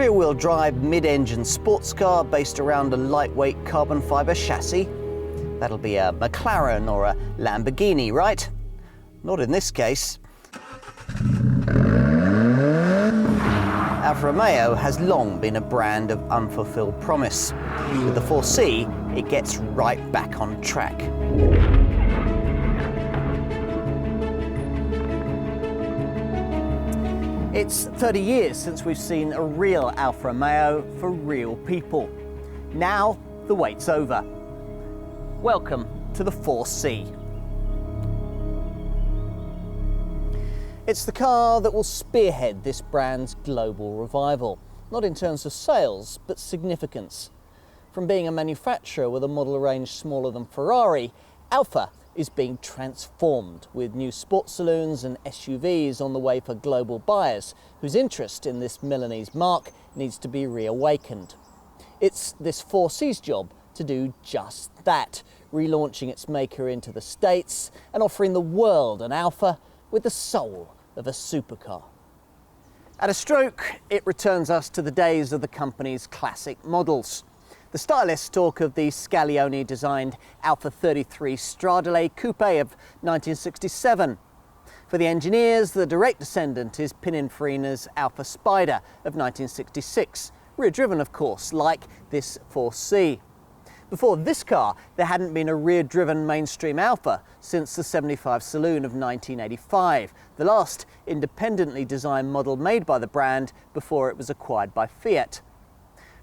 rear-wheel drive mid-engine sports car based around a lightweight carbon fibre chassis. That'll be a McLaren or a Lamborghini, right? Not in this case. Alfa Romeo has long been a brand of unfulfilled promise. With the 4C, it gets right back on track. It's 30 years since we've seen a real Alfa Romeo for real people. Now, the wait's over. Welcome to the 4C. It's the car that will spearhead this brand's global revival, not in terms of sales, but significance. From being a manufacturer with a model range smaller than Ferrari, Alfa is being transformed with new sports saloons and SUVs on the way for global buyers whose interest in this Milanese marque needs to be reawakened. It's this 4C's job to do just that, relaunching its maker into the States and offering the world an Alfa with the soul of a supercar. At a stroke, it returns us to the days of the company's classic models. The stylists talk of the Scaglione-designed Alfa 33 Stradale Coupe of 1967. For the engineers, the direct descendant is Pininfarina's Alfa Spider of 1966, rear-driven of course, like this 4C. Before this car, there hadn't been a rear-driven mainstream Alfa since the 75 Saloon of 1985, the last independently designed model made by the brand before it was acquired by Fiat.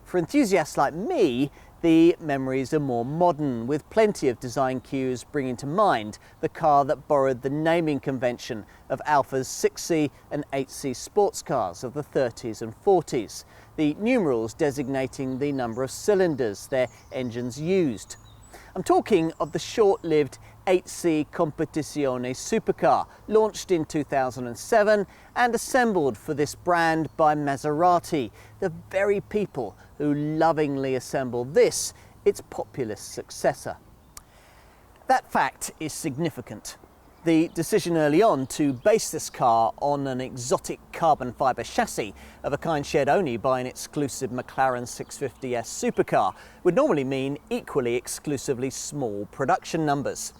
For enthusiasts like me, the memories are more modern, with plenty of design cues bringing to mind the car that borrowed the naming convention of Alfa's 6C and 8C sports cars of the 30s and 40s, the numerals designating the number of cylinders their engines used. I'm talking of the short-lived 8C Competizione supercar, launched in 2007 and assembled for this brand by Maserati, the very people who lovingly assembled this, its populist successor. That fact is significant. The decision early on to base this car on an exotic carbon fibre chassis of a kind shared only by an exclusive McLaren 650S supercar would normally mean equally exclusively small production numbers.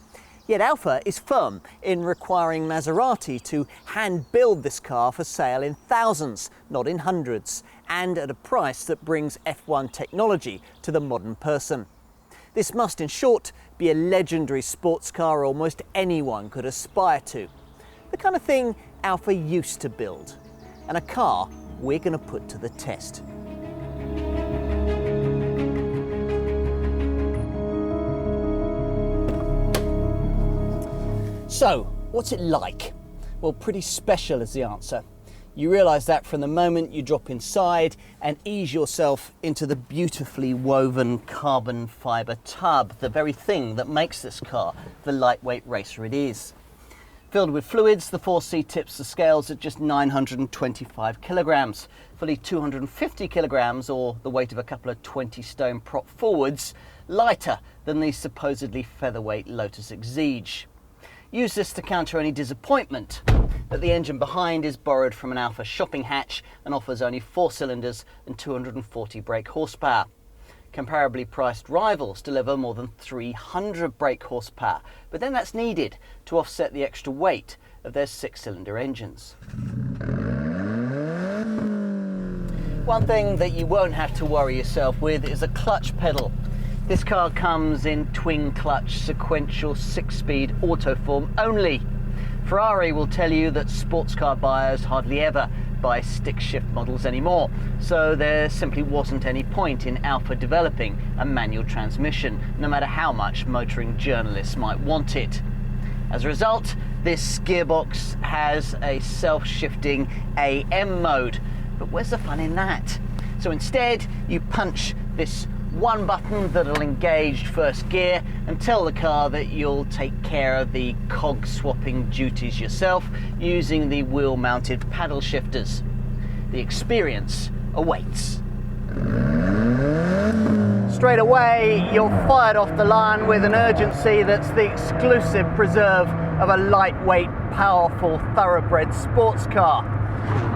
Yet Alfa is firm in requiring Maserati to hand-build this car for sale in thousands, not in hundreds, and at a price that brings F1 technology to the modern person. This must, in short, be a legendary sports car almost anyone could aspire to. The kind of thing Alfa used to build, and a car we're going to put to the test. So, what's it like? Well, pretty special is the answer. You realise that from the moment you drop inside and ease yourself into the beautifully woven carbon fibre tub, the very thing that makes this car the lightweight racer it is. Filled with fluids, the 4C tips the scales at just 925 kilograms, fully 250 kilograms, or the weight of a couple of 20-stone prop forwards, lighter than the supposedly featherweight Lotus Exige. Use this to counter any disappointment that the engine behind is borrowed from an Alfa shopping hatch and offers only 4 cylinders and 240 brake horsepower. Comparably priced rivals deliver more than 300 brake horsepower, but then that's needed to offset the extra weight of their 6-cylinder engines. One thing that you won't have to worry yourself with is a clutch pedal. This car comes in twin clutch sequential 6-speed auto form only. Ferrari will tell you that sports car buyers hardly ever buy stick shift models anymore, so there simply wasn't any point in Alfa developing a manual transmission, no matter how much motoring journalists might want it. As a result, this gearbox has a self-shifting AM mode, but where's the fun in that? So instead, you punch this one button that'll engage first gear and tell the car that you'll take care of the cog swapping duties yourself using the wheel mounted paddle shifters. The experience awaits. Straight away, you're fired off the line with an urgency that's the exclusive preserve of a lightweight, powerful, thoroughbred sports car.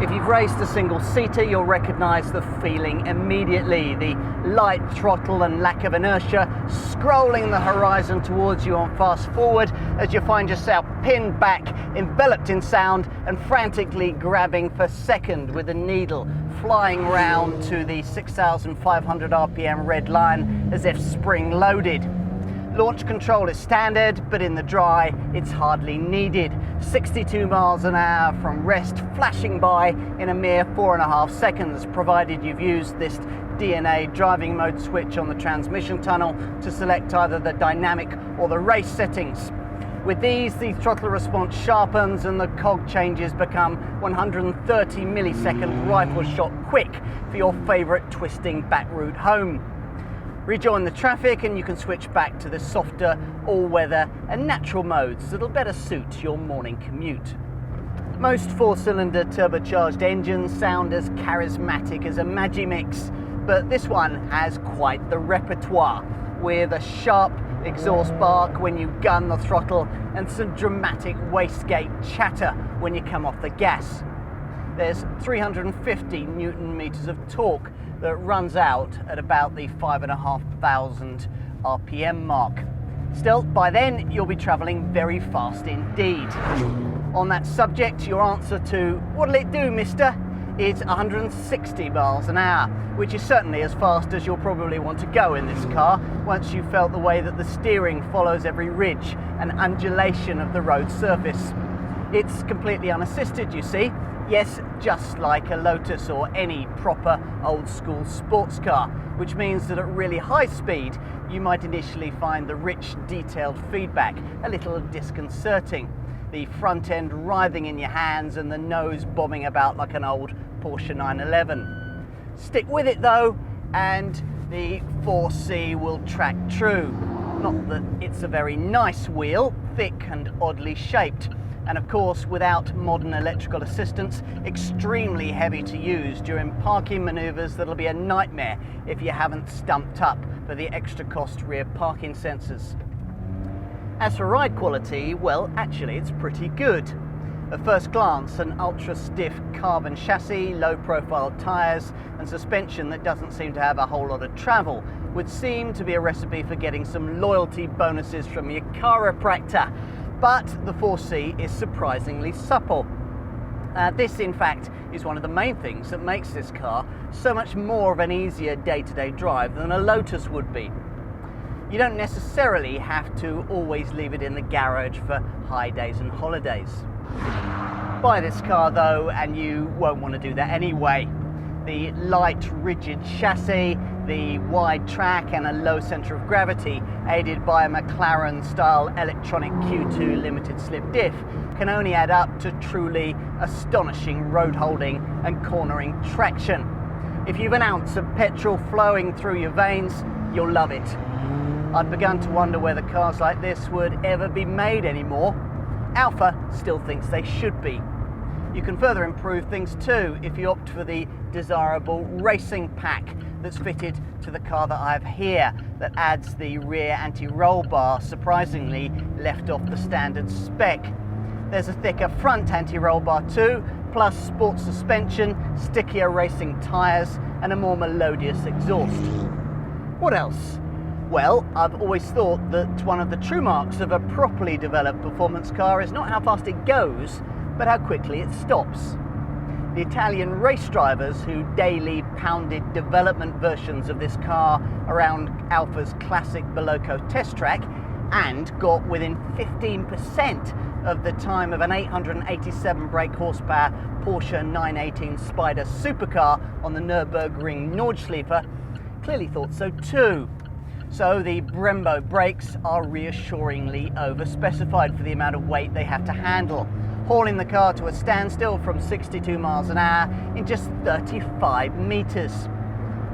If you've raced a single-seater, you'll recognise the feeling immediately. The light throttle and lack of inertia scrolling the horizon towards you on fast forward as you find yourself pinned back, enveloped in sound and frantically grabbing for second with the needle flying round to the 6,500 RPM red line as if spring-loaded. Launch control is standard, but in the dry, it's hardly needed. 62 miles an hour from rest flashing by in a mere 4.5 seconds, provided you've used this DNA driving mode switch on the transmission tunnel to select either the dynamic or the race settings. With these, the throttle response sharpens and the cog changes become 130 millisecond rifle shot quick for your favourite twisting back route home. Rejoin the traffic and you can switch back to the softer, all-weather and natural modes that'll better suit your morning commute. Most four-cylinder turbocharged engines sound as charismatic as a Magimix, but this one has quite the repertoire, with a sharp exhaust bark when you gun the throttle and some dramatic wastegate chatter when you come off the gas. There's 350 Newton meters of torque that runs out at about the 5,500 RPM mark. Still, by then you'll be travelling very fast indeed. On that subject, your answer to "what'll it do, mister?" is 160 miles an hour, which is certainly as fast as you'll probably want to go in this car once you've felt the way that the steering follows every ridge and undulation of the road surface. It's completely unassisted, you see. Yes, just like a Lotus or any proper old school sports car, which means that at really high speed you might initially find the rich detailed feedback a little disconcerting, the front end writhing in your hands and the nose bobbing about like an old Porsche 911. Stick with it though and the 4C will track true. Not that it's a very nice wheel, thick and oddly shaped, and of course without modern electrical assistance, extremely heavy to use during parking manoeuvres that'll be a nightmare if you haven't stumped up for the extra cost rear parking sensors. As for ride quality, well actually it's pretty good. At first glance, an ultra stiff carbon chassis, low profile tyres and suspension that doesn't seem to have a whole lot of travel would seem to be a recipe for getting some loyalty bonuses from your chiropractor. But the 4C is surprisingly supple. This in fact is one of the main things that makes this car so much more of an easier day-to-day drive than a Lotus would be. You don't necessarily have to always leave it in the garage for high days and holidays. Buy this car though and you won't want to do that anyway. The light rigid chassis, the wide track and a low centre of gravity, aided by a McLaren style electronic Q2 limited slip diff, can only add up to truly astonishing road holding and cornering traction. If you've an ounce of petrol flowing through your veins, you'll love it. I'd begun to wonder whether cars like this would ever be made anymore. Alfa still thinks they should be. You can further improve things too if you opt for the desirable racing pack that's fitted to the car that I have here, that adds the rear anti-roll bar, surprisingly left off the standard spec. There's a thicker front anti-roll bar too, plus sports suspension, stickier racing tyres and a more melodious exhaust. What else? Well, I've always thought that one of the true marks of a properly developed performance car is not how fast it goes, but how quickly it stops. The Italian race drivers who daily pounded development versions of this car around Alfa's classic Bolocco test track and got within 15% of the time of an 887 brake horsepower Porsche 918 Spider supercar on the Nürburgring Nordschleife clearly thought so too. So the Brembo brakes are reassuringly overspecified for the amount of weight they have to handle, hauling the car to a standstill from 62 miles an hour in just 35 meters.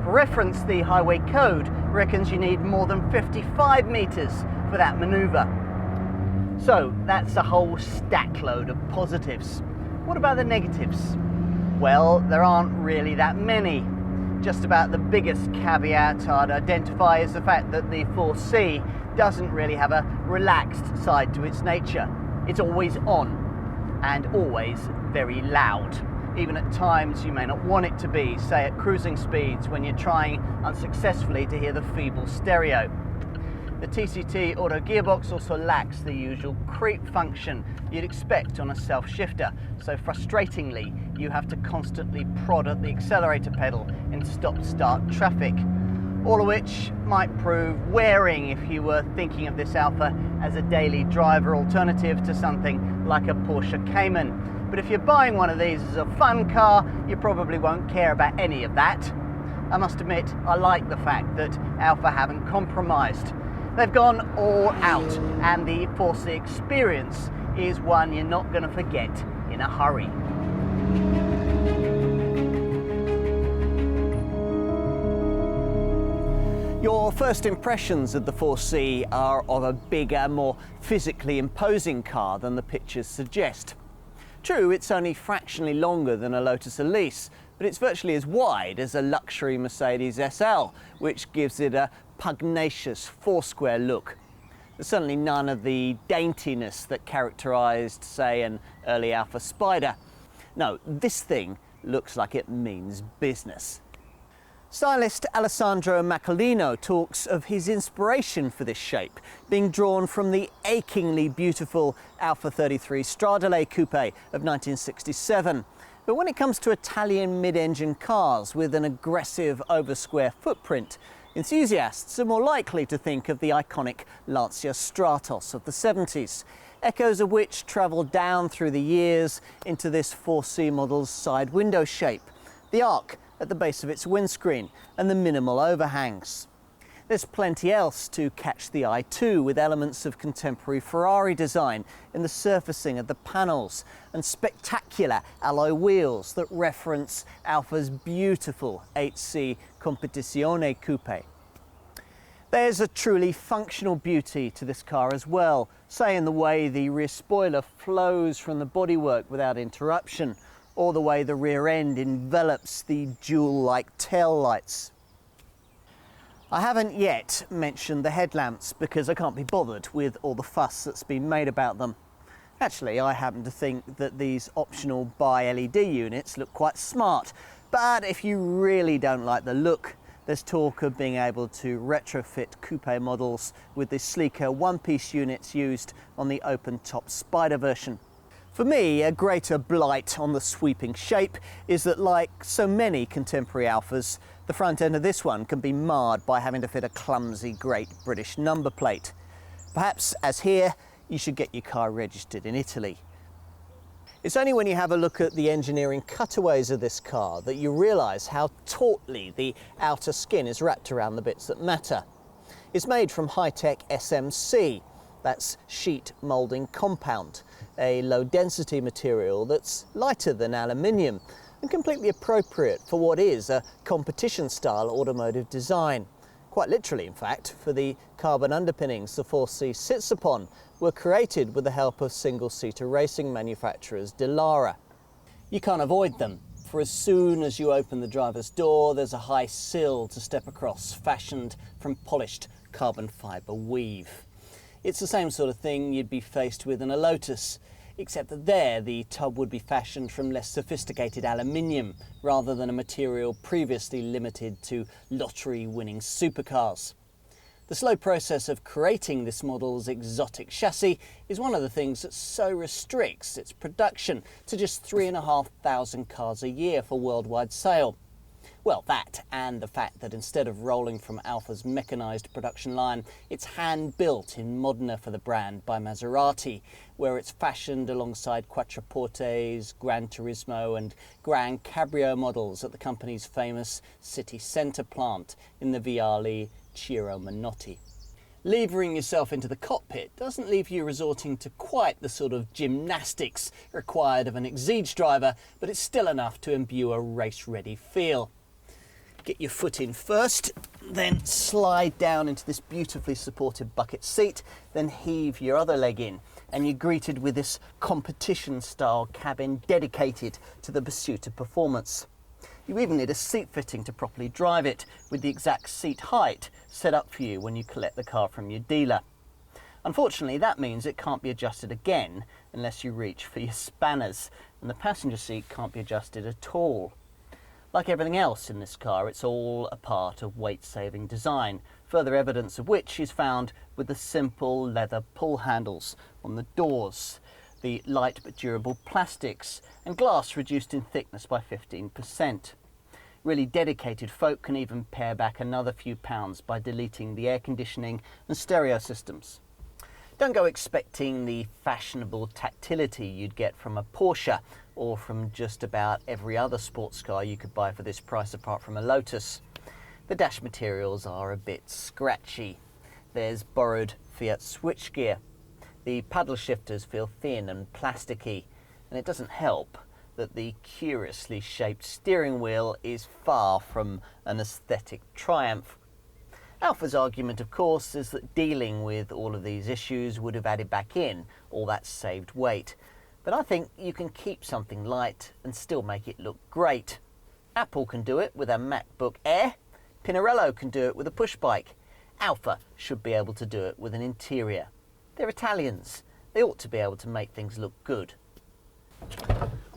For reference, the highway code reckons you need more than 55 meters for that maneuver. So that's a whole stack load of positives. What about the negatives? Well, there aren't really that many. Just about the biggest caveat I'd identify is the fact that the 4C doesn't really have a relaxed side to its nature. It's always on and always very loud. even at times you may not want it to be, say at cruising speeds when you're trying unsuccessfully to hear the feeble stereo. The TCT auto gearbox also lacks the usual creep function you'd expect on a self-shifter, so frustratingly you have to constantly prod at the accelerator pedal in stop-start traffic, all of which might prove wearing if you were thinking of this Alfa as a daily driver alternative to something like a Porsche Cayman. But if you're buying one of these as a fun car, you probably won't care about any of that. I must admit, I like the fact that Alfa haven't compromised. They've gone all out, and the 4C experience is one you're not going to forget in a hurry. Your first impressions of the 4C are of a bigger, more physically imposing car than the pictures suggest. True, it's only fractionally longer than a Lotus Elise, but it's virtually as wide as a luxury Mercedes SL, which gives it a pugnacious four-square look. There's certainly none of the daintiness that characterised, say, an early Alfa Spider. No, this thing looks like it means business. Stylist Alessandro Macalino talks of his inspiration for this shape being drawn from the achingly beautiful Alfa 33 Stradale Coupe of 1967. But when it comes to Italian mid-engine cars with an aggressive over-square footprint, enthusiasts are more likely to think of the iconic Lancia Stratos of the 70s, echoes of which travel down through the years into this 4C model's side window shape, the arc at the base of its windscreen, and the minimal overhangs. There's plenty else to catch the eye too, with elements of contemporary Ferrari design in the surfacing of the panels and spectacular alloy wheels that reference Alfa's beautiful 8C Competizione Coupe. There's a truly functional beauty to this car as well, say in the way the rear spoiler flows from the bodywork without interruption, or the way the rear end envelops the jewel-like tail lights. I haven't yet mentioned the headlamps because I can't be bothered with all the fuss that's been made about them. Actually, I happen to think that these optional bi-LED units look quite smart, but if you really don't like the look, there's talk of being able to retrofit coupe models with the sleeker one-piece units used on the open-top Spider version. For me, a greater blight on the sweeping shape is that, like so many contemporary Alfas, the front end of this one can be marred by having to fit a clumsy Great British number plate. Perhaps, as here, you should get your car registered in Italy. It's only when you have a look at the engineering cutaways of this car that you realise how tautly the outer skin is wrapped around the bits that matter. It's made from high-tech SMC, that's sheet moulding compound, a low-density material that's lighter than aluminium and completely appropriate for what is a competition-style automotive design. Quite literally, in fact, for the carbon underpinnings the 4C sits upon were created with the help of single-seater racing manufacturers Dallara. You can't avoid them, for as soon as you open the driver's door, there's a high sill to step across, fashioned from polished carbon fibre weave. It's the same sort of thing you'd be faced with in a Lotus, except that there the tub would be fashioned from less sophisticated aluminium rather than a material previously limited to lottery-winning supercars. The slow process of creating this model's exotic chassis is one of the things that so restricts its production to just 3,500 cars a year for worldwide sale. Well, that and the fact that instead of rolling from Alfa's mechanised production line, it's hand-built in Modena for the brand by Maserati, where it's fashioned alongside Quattroportes, Gran Turismo and Gran Cabrio models at the company's famous city centre plant in the Viale Ciro Menotti. Levering yourself into the cockpit doesn't leave you resorting to quite the sort of gymnastics required of an Exige driver, but it's still enough to imbue a race-ready feel. Get your foot in first, then slide down into this beautifully supported bucket seat, then heave your other leg in, and you're greeted with this competition-style cabin dedicated to the pursuit of performance. You even need a seat fitting to properly drive it, with the exact seat height set up for you when you collect the car from your dealer. Unfortunately, that means it can't be adjusted again unless you reach for your spanners, and the passenger seat can't be adjusted at all. Like everything else in this car, it's all a part of weight-saving design, further evidence of which is found with the simple leather pull handles on the doors, the light but durable plastics, and glass reduced in thickness by 15%. Really dedicated folk can even pare back another few pounds by deleting the air conditioning and stereo systems. Don't go expecting the fashionable tactility you'd get from a Porsche or from just about every other sports car you could buy for this price apart from a Lotus. The dash materials are a bit scratchy. There's borrowed Fiat switchgear. The paddle shifters feel thin and plasticky, and it doesn't help that the curiously shaped steering wheel is far from an aesthetic triumph. Alfa's argument, of course, is that dealing with all of these issues would have added back in all that saved weight. But I think you can keep something light and still make it look great. Apple can do it with a MacBook Air. Pinarello can do it with a push bike. Alfa should be able to do it with an interior. They're Italians. They ought to be able to make things look good.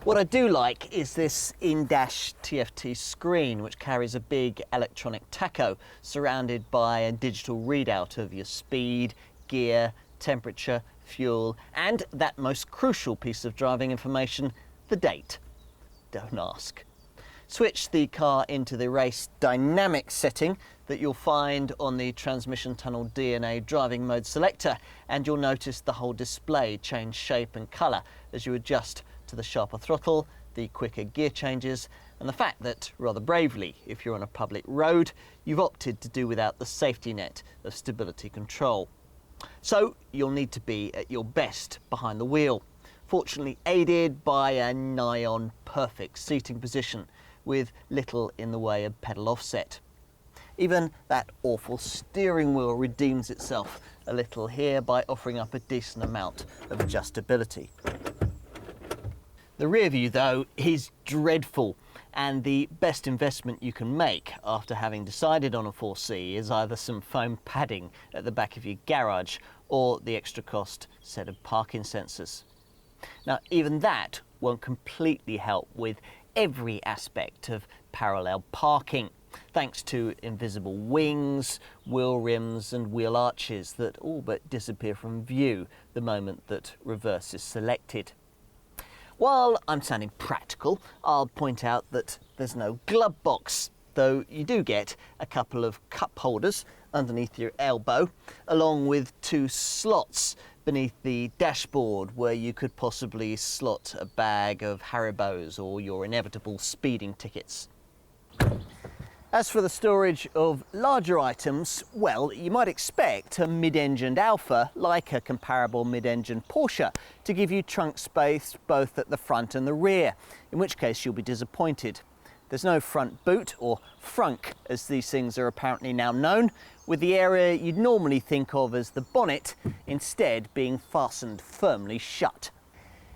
What I do like is this in-dash TFT screen, which carries a big electronic tacho surrounded by a digital readout of your speed, gear, temperature, fuel, and that most crucial piece of driving information, the date. Don't ask. Switch the car into the race dynamic setting that you'll find on the transmission tunnel DNA driving mode selector, and you'll notice the whole display change shape and colour as you adjust to the sharper throttle, the quicker gear changes, and the fact that, rather bravely, if you're on a public road, you've opted to do without the safety net of stability control. So you'll need to be at your best behind the wheel, fortunately aided by a nigh on perfect seating position with little in the way of pedal offset. Even that awful steering wheel redeems itself a little here by offering up a decent amount of adjustability. The rear view, though, is dreadful, and the best investment you can make after having decided on a 4C is either some foam padding at the back of your garage or the extra cost set of parking sensors. Now, even that won't completely help with every aspect of parallel parking, thanks to invisible wings, wheel rims and wheel arches that all but disappear from view the moment that reverse is selected. While I'm sounding practical, I'll point out that there's no glove box, though you do get a couple of cup holders underneath your elbow, along with 2 slots beneath the dashboard where you could possibly slot a bag of Haribos or your inevitable speeding tickets. As for the storage of larger items, well, you might expect a mid-engined Alfa, like a comparable mid-engined Porsche, to give you trunk space both at the front and the rear, in which case you'll be disappointed. There's no front boot, or frunk as these things are apparently now known, with the area you'd normally think of as the bonnet instead being fastened firmly shut.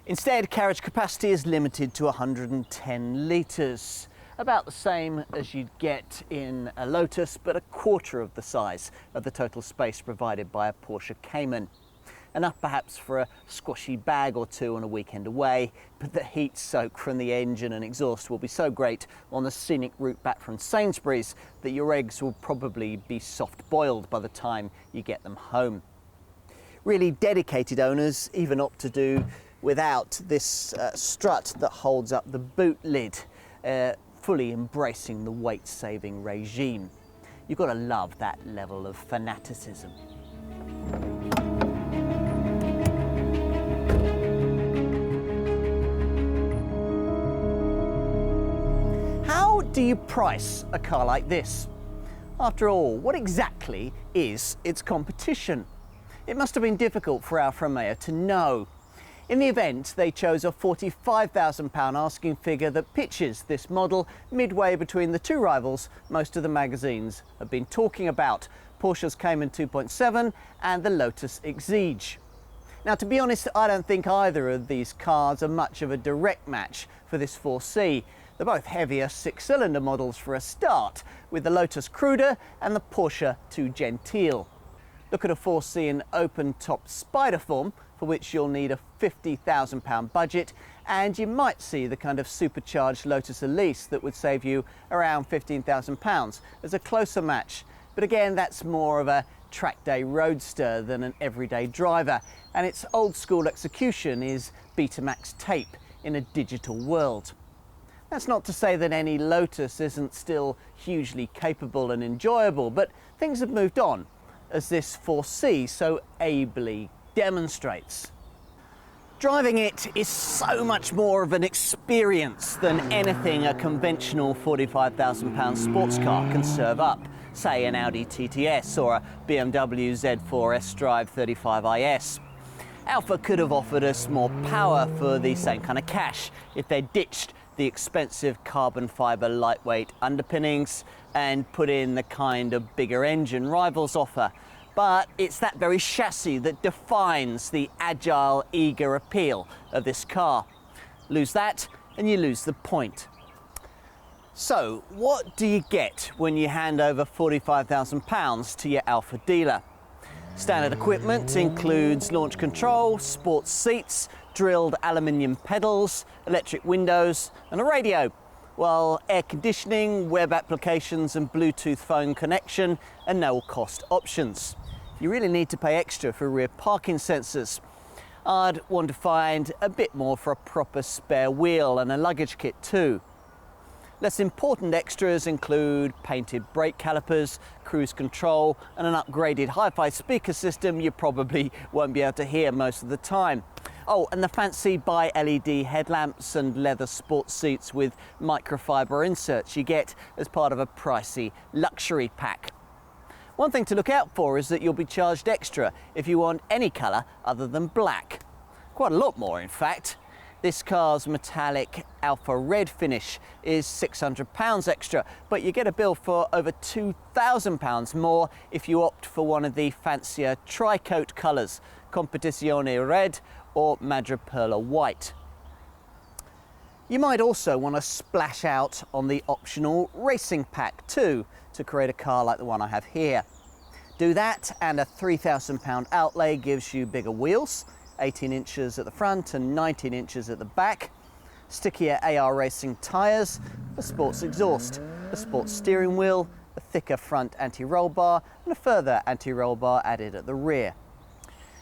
Instead, carriage capacity is limited to 110 litres. About the same as you'd get in a Lotus, but a quarter of the size of the total space provided by a Porsche Cayman. Enough perhaps for a squashy bag or two on a weekend away, but the heat soak from the engine and exhaust will be so great on the scenic route back from Sainsbury's that your eggs will probably be soft boiled by the time you get them home. Really dedicated owners even opt to do without this strut that holds up the boot lid, fully embracing the weight-saving regime. You've got to love that level of fanaticism. How do you price a car like this? After all, what exactly is its competition? It must have been difficult for Alfa Romeo to know. In the event, they chose a £45,000 asking figure that pitches this model midway between the 2 rivals most of the magazines have been talking about, Porsche's Cayman 2.7 and the Lotus Exige. Now, to be honest, I don't think either of these cars are much of a direct match for this 4C. They're both heavier 6-cylinder models for a start, with the Lotus cruder and the Porsche too genteel. Look at a 4C in open-top Spider form, for which you'll need a £50,000 budget, and you might see the kind of supercharged Lotus Elise that would save you around £15,000 as a closer match. But again, that's more of a track day roadster than an everyday driver, and its old school execution is Betamax tape in a digital world. That's not to say that any Lotus isn't still hugely capable and enjoyable, but things have moved on, as this 4C so ably demonstrates. Driving it is so much more of an experience than anything a conventional £45,000 sports car can serve up, say an Audi TTS or a BMW Z4 S-Drive 35IS. Alfa could have offered us more power for the same kind of cash if they ditched the expensive carbon fibre lightweight underpinnings and put in the kind of bigger engine rivals offer. But it's that very chassis that defines the agile, eager appeal of this car. Lose that and you lose the point. So what do you get when you hand over £45,000 to your Alfa dealer? Standard equipment includes launch control, sports seats, drilled aluminium pedals, electric windows and a radio, while air conditioning, web applications and Bluetooth phone connection are no-cost options. You really need to pay extra for rear parking sensors. I'd want to find a bit more for a proper spare wheel and a luggage kit too. Less important extras include painted brake calipers, cruise control and an upgraded hi-fi speaker system you probably won't be able to hear most of the time. Oh, and the fancy bi-LED headlamps and leather sports seats with microfiber inserts you get as part of a pricey luxury pack. One thing to look out for is that you'll be charged extra if you want any colour other than black. Quite a lot more, in fact. This car's metallic Alpha Red finish is £600 extra, but you get a bill for over £2,000 more if you opt for one of the fancier tri-coat colours, Competizione Red or Madreperla White. You might also want to splash out on the optional racing pack too, to create a car like the one I have here. Do that and a £3,000 outlay gives you bigger wheels, 18 inches at the front and 19 inches at the back, stickier AR racing tyres, a sports exhaust, a sports steering wheel, a thicker front anti-roll bar and a further anti-roll bar added at the rear.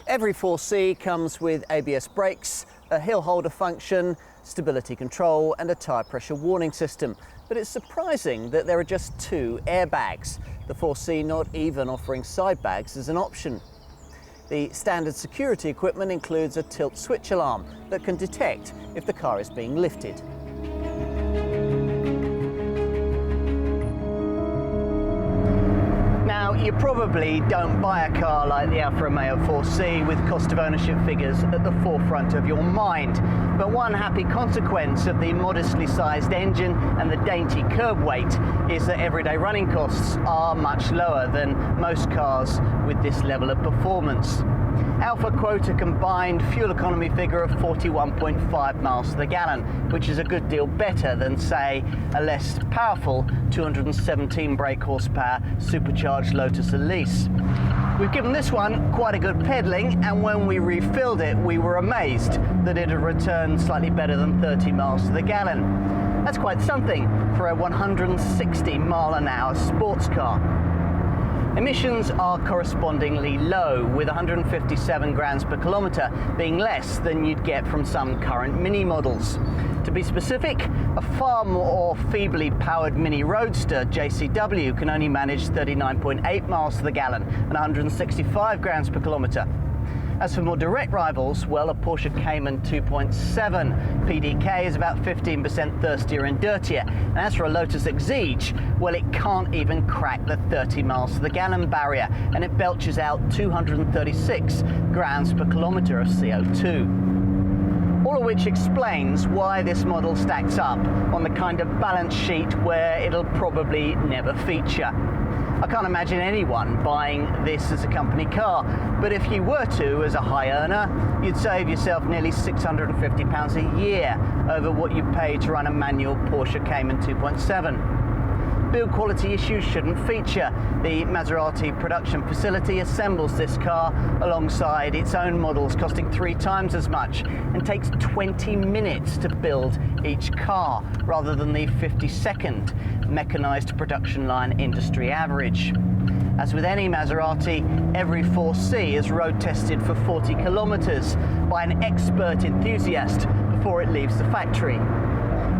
Every 4C comes with ABS brakes, a hill holder function, stability control and a tyre pressure warning system, but it's surprising that there are just 2 airbags, the 4C not even offering side bags as an option. The standard security equipment includes a tilt switch alarm that can detect if the car is being lifted. Now, you probably don't buy a car like the Alfa Romeo 4C with cost of ownership figures at the forefront of your mind, but one happy consequence of the modestly sized engine and the dainty curb weight is that everyday running costs are much lower than most cars with this level of performance. Alfa quote a combined fuel economy figure of 41.5 miles to the gallon, which is a good deal better than, say, a less powerful 217 brake horsepower supercharged Lotus Elise. We've given this one quite a good pedaling, and when we refilled it, we were amazed that it had returned slightly better than 30 miles to the gallon. That's quite something for a 160 mile an hour sports car. Emissions are correspondingly low, with 157 grams per kilometre being less than you'd get from some current Mini models. To be specific, a far more feebly powered Mini Roadster JCW can only manage 39.8 miles to the gallon and 165 grams per kilometre. As for more direct rivals, well, a Porsche Cayman 2.7 PDK is about 15% thirstier and dirtier. And as for a Lotus Exige, well, it can't even crack the 30 miles to the gallon barrier, and it belches out 236 grams per kilometre of CO2. All of which explains why this model stacks up on the kind of balance sheet where it'll probably never feature. I can't imagine anyone buying this as a company car, but if you were to as a high earner, you'd save yourself nearly £650 a year over what you pay to run a manual Porsche Cayman 2.7. build quality issues shouldn't feature. The Maserati production facility assembles this car alongside its own models, costing 3 times as much, and takes 20 minutes to build each car, rather than the 50-second mechanised production line industry average. As with any Maserati, every 4C is road tested for 40 kilometres by an expert enthusiast before it leaves the factory.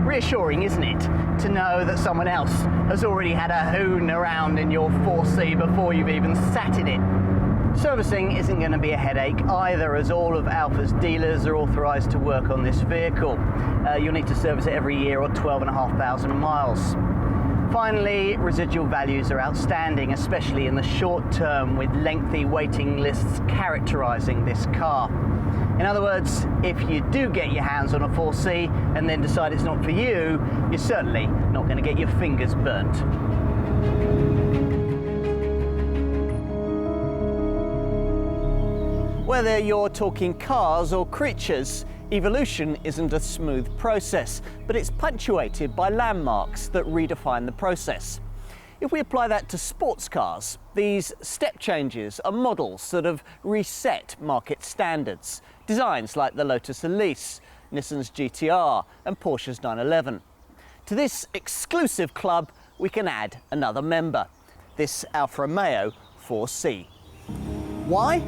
Reassuring, isn't it, to know that someone else has already had a hoon around in your 4C before you've even sat in it. Servicing isn't going to be a headache either, as all of Alfa's dealers are authorised to work on this vehicle. You'll need to service it every year or 12,500 miles. Finally, residual values are outstanding, especially in the short term, with lengthy waiting lists characterising this car. In other words, if you do get your hands on a 4C and then decide it's not for you, you're certainly not going to get your fingers burnt. Whether you're talking cars or creatures, evolution isn't a smooth process, but it's punctuated by landmarks that redefine the process. If we apply that to sports cars, these step changes are models that have reset market standards. Designs like the Lotus Lease, Nissan's GTR and Porsche's 911. To this exclusive club, we can add another member, this Alfa Romeo 4C. Why?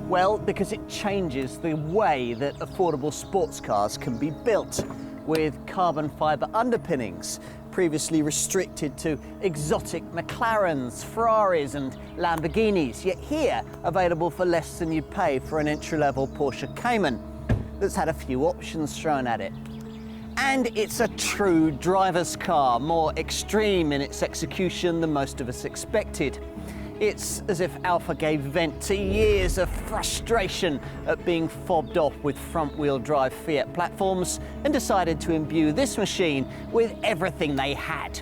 Well, because it changes the way that affordable sports cars can be built, with carbon fibre underpinnings previously restricted to exotic McLarens, Ferraris and Lamborghinis, yet here available for less than you'd pay for an entry-level Porsche Cayman that's had a few options thrown at it. And it's a true driver's car, more extreme in its execution than most of us expected. It's as if Alfa gave vent to years of frustration at being fobbed off with front-wheel drive Fiat platforms and decided to imbue this machine with everything they had.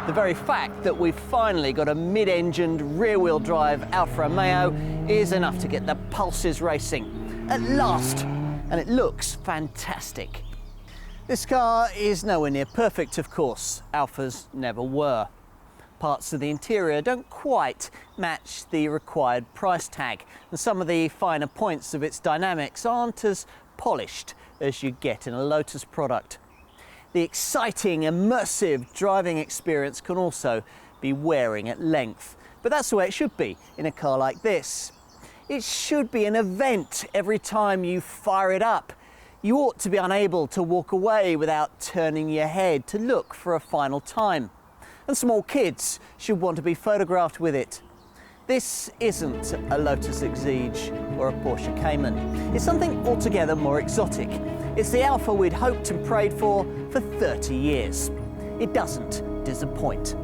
The very fact that we've finally got a mid-engined rear-wheel drive Alfa Romeo is enough to get the pulses racing. At last! And it looks fantastic. This car is nowhere near perfect, of course. Alfas never were. Parts of the interior don't quite match the required price tag, and some of the finer points of its dynamics aren't as polished as you get in a Lotus product. The exciting, immersive driving experience can also be wearing at length, but that's the way it should be in a car like this. It should be an event every time you fire it up. You ought to be unable to walk away without turning your head to look for a final time. And small kids should want to be photographed with it. This isn't a Lotus Exige or a Porsche Cayman. It's something altogether more exotic. It's the Alfa we'd hoped and prayed for 30 years. It doesn't disappoint.